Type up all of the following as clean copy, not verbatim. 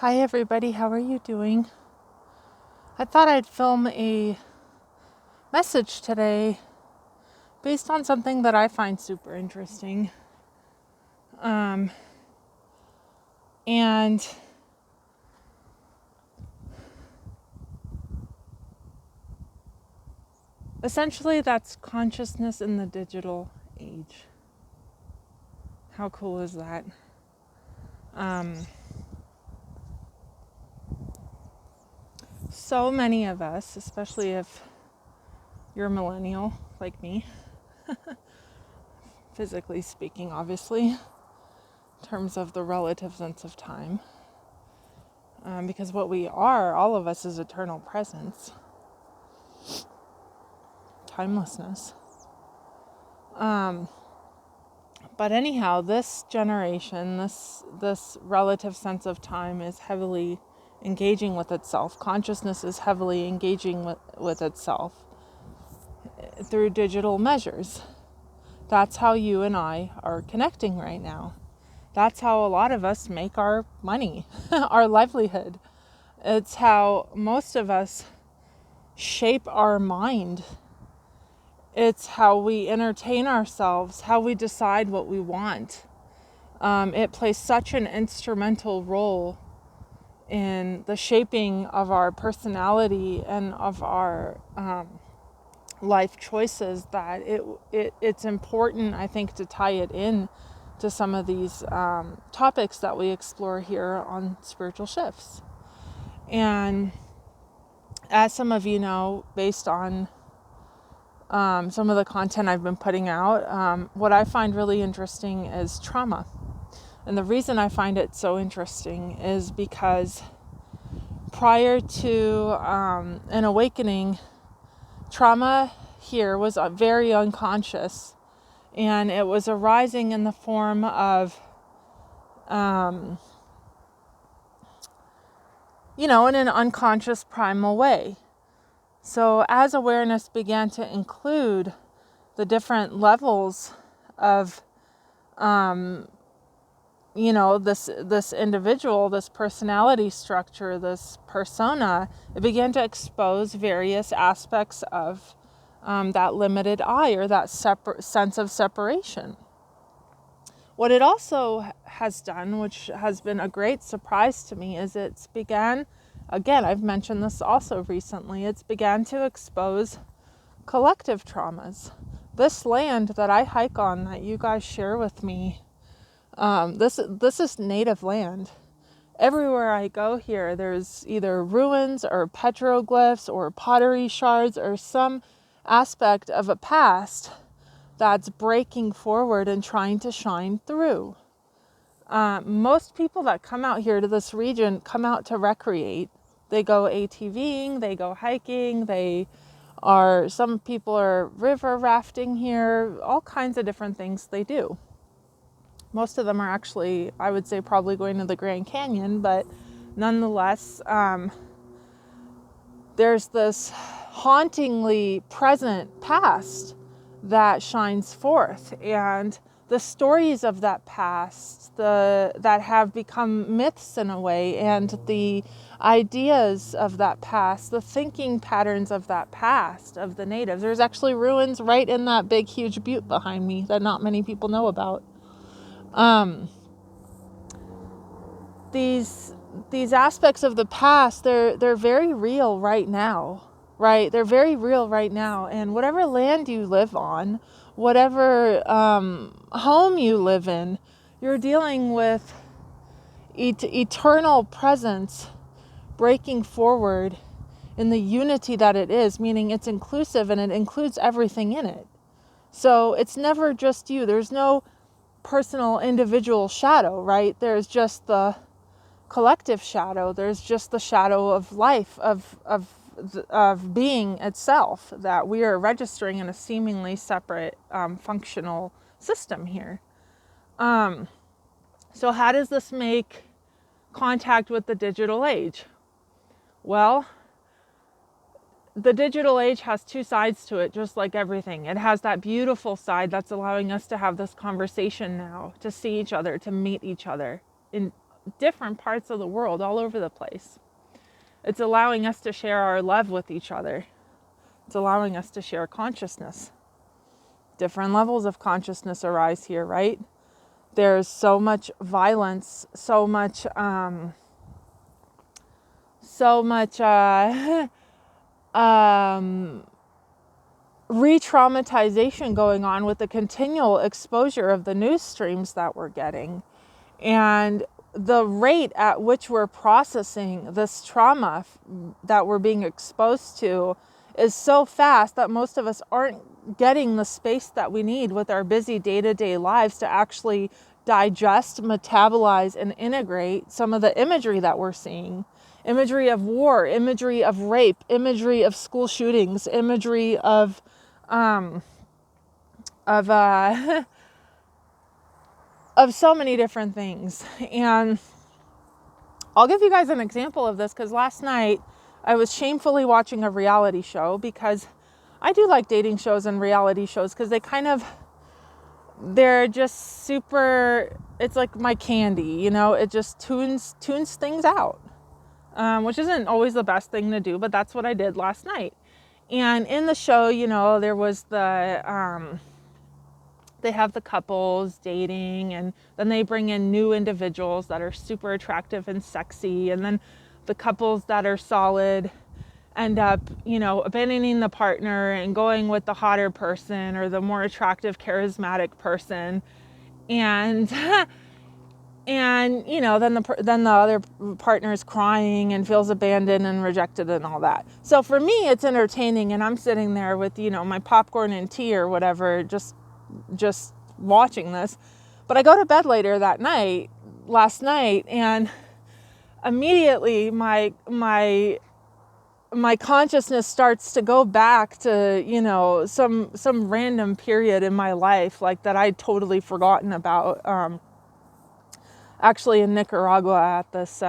Hi everybody, how are you doing? I thought I'd film a message today based on something that I find super interesting. And essentially that's consciousness in the digital age. How cool is that? So many of us, especially if you're a millennial like me, physically speaking, obviously, in terms of the relative sense of time, because what we are, all of us, is eternal presence, timelessness. But anyhow, this generation, this relative sense of time is heavily engaging with itself. Consciousness is heavily engaging with itself through digital measures. That's how you and I are connecting right now. That's how a lot of us make our money, our livelihood. It's how most of us shape our mind. It's how we entertain ourselves, how we decide what we want. It plays such an instrumental role in the shaping of our personality and of our life choices that it's important, I think, to tie it in to some of these topics that we explore here on Spiritual Shifts. And as some of you know, based on some of the content I've been putting out, what I find really interesting is trauma. And the reason I find it so interesting is because prior to an awakening, trauma here was very unconscious, and it was arising in the form of, in an unconscious primal way. So as awareness began to include the different levels of, this individual, this personality structure, this persona, it began to expose various aspects of that limited I, or that sense of separation. What it also has done, which has been a great surprise to me, is it's began, again, I've mentioned this also recently, it's began to expose collective traumas. This land that I hike on, that you guys share with me, this is native land. Everywhere I go here, there's either ruins or petroglyphs or pottery shards or some aspect of a past that's breaking forward and trying to shine through. Most people that come out here to this region come out to recreate. They go ATVing, they go hiking, some people are river rafting here, all kinds of different things they do. Most of them are actually, I would say, probably going to the Grand Canyon, but nonetheless, there's this hauntingly present past that shines forth, and the stories of that past that have become myths in a way, and the ideas of that past, the thinking patterns of that past of the natives. There's actually ruins right in that big huge butte behind me that not many people know about. These aspects of the past, they're very real right now, right? They're very real right now. And whatever land you live on, whatever home you live in, you're dealing with eternal presence breaking forward in the unity that it is, meaning it's inclusive and it includes everything in it. So it's never just you. There's no personal individual shadow, right? There's just the collective shadow. There's just the shadow of life, of being itself, that we are registering in a seemingly separate functional system here. So how does this make contact with the digital age? Well, the digital age has two sides to it, just like everything. It has that beautiful side that's allowing us to have this conversation now, to see each other, to meet each other in different parts of the world all over the place. It's allowing us to share our love with each other. It's allowing us to share consciousness. Different levels of consciousness arise here, right? There's so much violence, so much re-traumatization going on with the continual exposure of the news streams that we're getting. And the rate at which we're processing this trauma that we're being exposed to is so fast that most of us aren't getting the space that we need with our busy day-to-day lives to actually digest, metabolize, and integrate some of the imagery that we're seeing. Imagery of war, imagery of rape, imagery of school shootings, imagery of of so many different things. And I'll give you guys an example of this, because last night I was shamefully watching a reality show, because I do like dating shows and reality shows because they're just super, it's like my candy, you know, it just tunes things out, which isn't always the best thing to do, but that's what I did last night. And in the show, you know, there was they have the couples dating, and then they bring in new individuals that are super attractive and sexy. And then the couples that are solid end up, you know, abandoning the partner and going with the hotter person or the more attractive, charismatic person. And and you know, then the other partner is crying and feels abandoned and rejected and all that. So for me, it's entertaining, and I'm sitting there with, you know, my popcorn and tea or whatever, just watching this. But I go to bed later last night, and immediately my consciousness starts to go back to, you know, some random period in my life, like that I'd totally forgotten about. Actually in Nicaragua, at this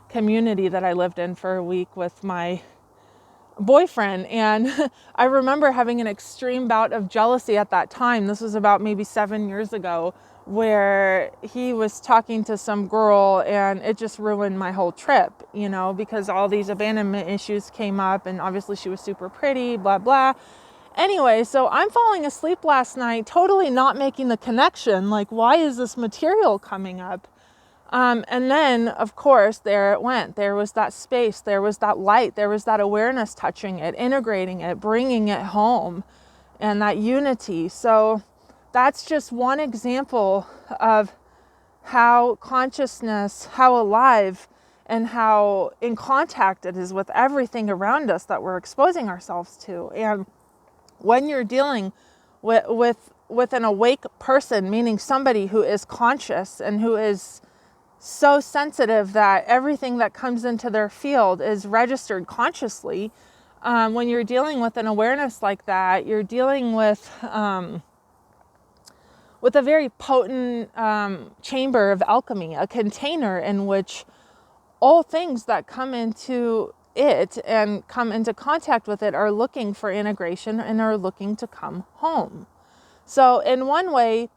community that I lived in for a week with my boyfriend. And I remember having an extreme bout of jealousy at that time. This was about maybe 7 years ago, where he was talking to some girl, and it just ruined my whole trip, you know, because all these abandonment issues came up, and obviously she was super pretty, blah, blah. Anyway, so I'm falling asleep last night, totally not making the connection. Like, why is this material coming up? And then, of course, there it went. There was that space. There was that light. There was that awareness touching it, integrating it, bringing it home, and that unity. So that's just one example of how consciousness, how alive, and how in contact it is with everything around us that we're exposing ourselves to. And when you're dealing with an awake person, meaning somebody who is conscious and who is so sensitive that everything that comes into their field is registered consciously, when you're dealing with an awareness like that, you're dealing with a very potent chamber of alchemy, a container in which all things that come into it and come into contact with it are looking for integration and are looking to come home. So in one way,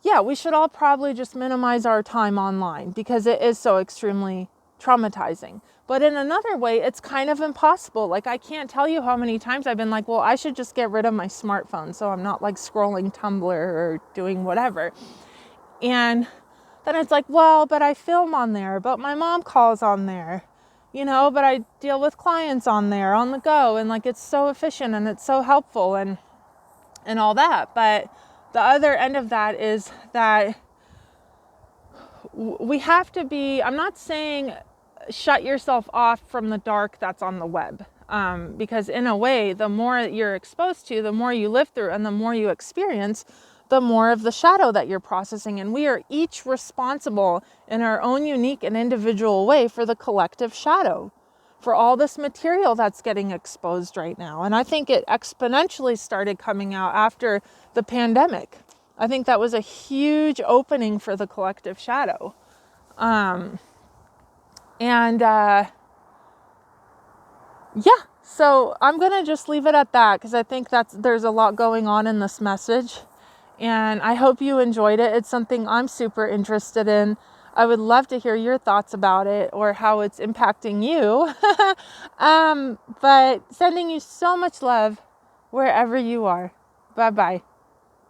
yeah, we should all probably just minimize our time online because it is so extremely traumatizing. But in another way, it's kind of impossible. Like, I can't tell you how many times I've been like, well, I should just get rid of my smartphone so I'm not like scrolling Tumblr or doing whatever. And then it's like, well, but I film on there, but my mom calls on there, you know, but I deal with clients on there on the go, and like it's so efficient and it's so helpful and all that. But the other end of that is that we have to be, I'm not saying shut yourself off from the dark that's on the web, because in a way, the more you're exposed to, the more you live through, and the more you experience, the more of the shadow that you're processing. And we are each responsible in our own unique and individual way for the collective shadow, for all this material that's getting exposed right now. And I think it exponentially started coming out after the pandemic. I think that was a huge opening for the collective shadow. Yeah, so I'm going to just leave it at that, because I think there's a lot going on in this message. And I hope you enjoyed it. It's something I'm super interested in. I would love to hear your thoughts about it or how it's impacting you. But sending you so much love wherever you are. Bye-bye.